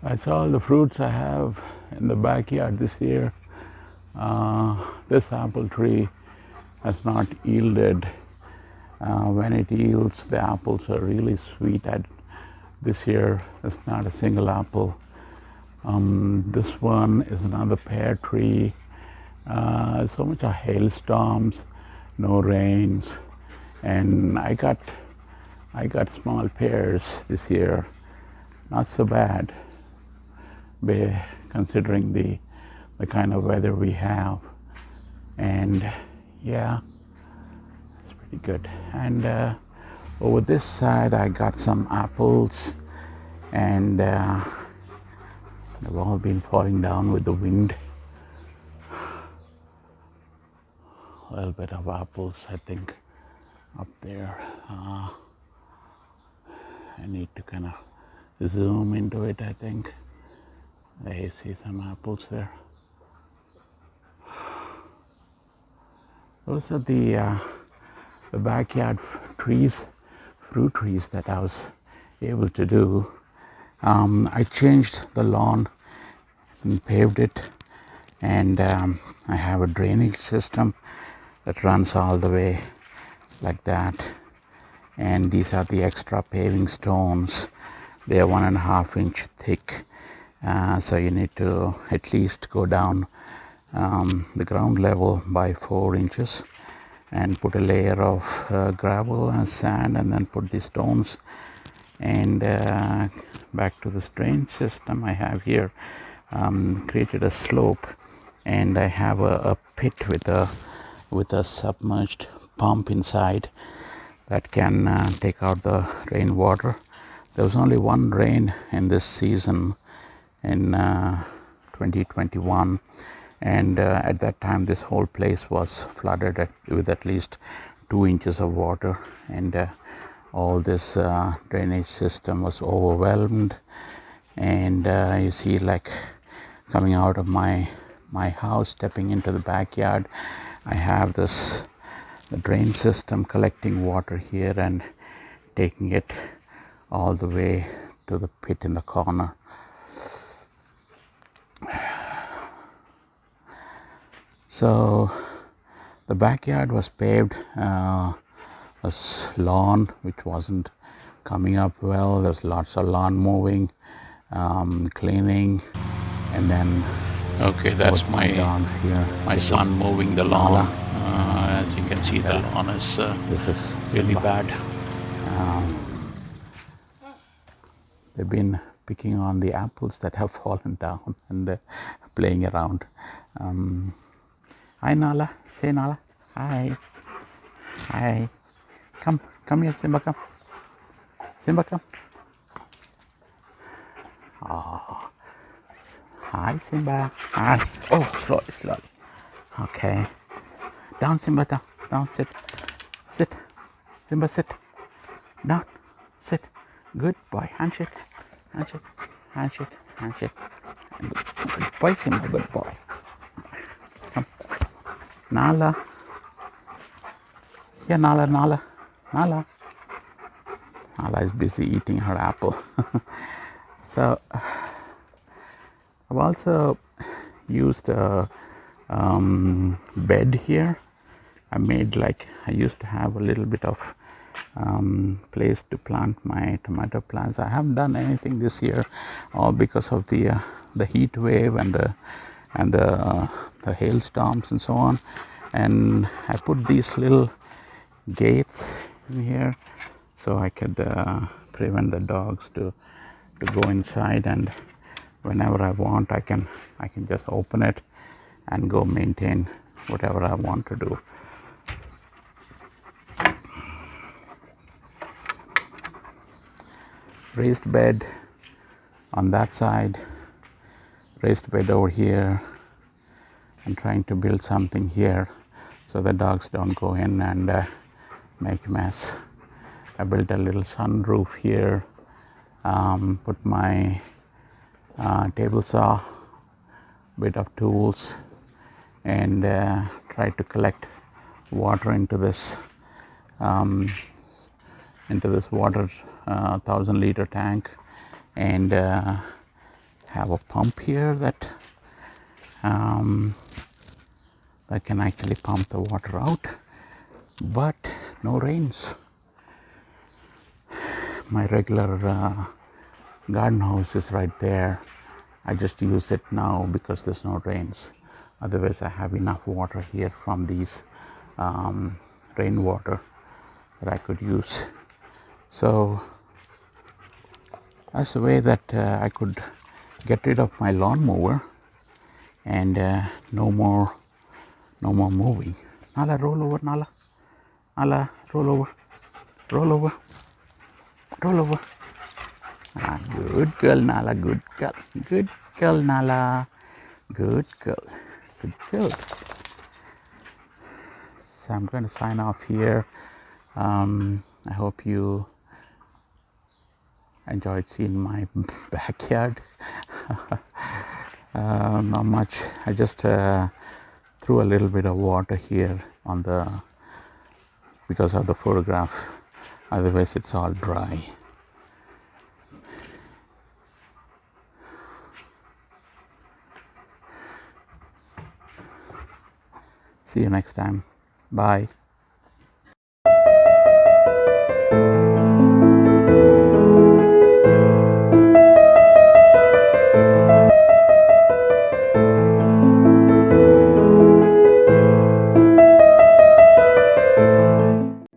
That's all the fruits I have in the backyard this year. This apple tree has not yielded. When it yields, the apples are really sweet. This year, there's not a single apple. This one is another pear tree. So much of hailstorms, no rains, and I got small pears this year. Not so bad, considering the kind of weather we have. And yeah, it's pretty good. And over this side, I got some apples, and they've all been falling down with the wind. A little bit of apples, I think, up there. I need to kind of zoom into it, I think. I see some apples there. Those are the backyard trees, fruit trees that I was able to do. I changed the lawn and paved it, and I have a drainage system that runs all the way like that. And these are the extra paving stones. They are 1.5 inch thick, so you need to at least go down the ground level by 4 inches and put a layer of gravel and sand, and then put the stones. And back to this drain system I have here, created a slope, and I have a pit with a submerged pump inside that can take out the rainwater. There was only one rain in this season in 2021, and at that time this whole place was flooded with at least 2 inches of water, and all this drainage system was overwhelmed. And you see, like, coming out of my house, stepping into the backyard, I have the drain system collecting water here and taking it all the way to the pit in the corner. So the backyard was paved, was lawn which wasn't coming up well. There's lots of lawn mowing, cleaning, and then okay, that's my dogs here. My son mowing the lawn. As you can see, the lawn is this is really bad. They've been picking on the apples that have fallen down and playing around. Hi Nala, say Nala. Hi. Hi. Come here, Simba, come. Simba, come. Oh. Hi, Simba. Hi. Oh, slowly. Okay. Down, Simba, down, sit. Simba, sit. Down, sit. Good boy. Handshake. Good boy, Simba, good boy. Come. Nala. Here, Nala. Nala is busy eating her apple. So I've also used a bed here. I used to have a little bit of place to plant my tomato plants. I haven't done anything this year, all because of the heat wave and the hailstorms and so on. And I put these little gates in here so I could prevent the dogs to go inside, and whenever I want, I can just open it and go maintain whatever I want to do. Raised bed on that side, raised bed over here. I'm trying to build something here so the dogs don't go in and make a mess. I built a little sunroof here, put my table saw, bit of tools, and tried to collect water into this water 1,000-liter tank, and have a pump here that that can actually pump the water out, but no rains. My regular garden hose is right there. I just use it now because there's no rains. Otherwise, I have enough water here from these rainwater that I could use. So that's the way that I could get rid of my lawnmower and no more moving. Nala, roll over, Nala. Nala, roll over, roll over, roll over. Ah, good girl, Nala, good girl, Nala, good girl, good girl. So I'm going to sign off here. I hope you enjoyed seeing my backyard. Not much. I just threw a little bit of water here on the because of the photograph. Otherwise, it's all dry. See you next time. Bye.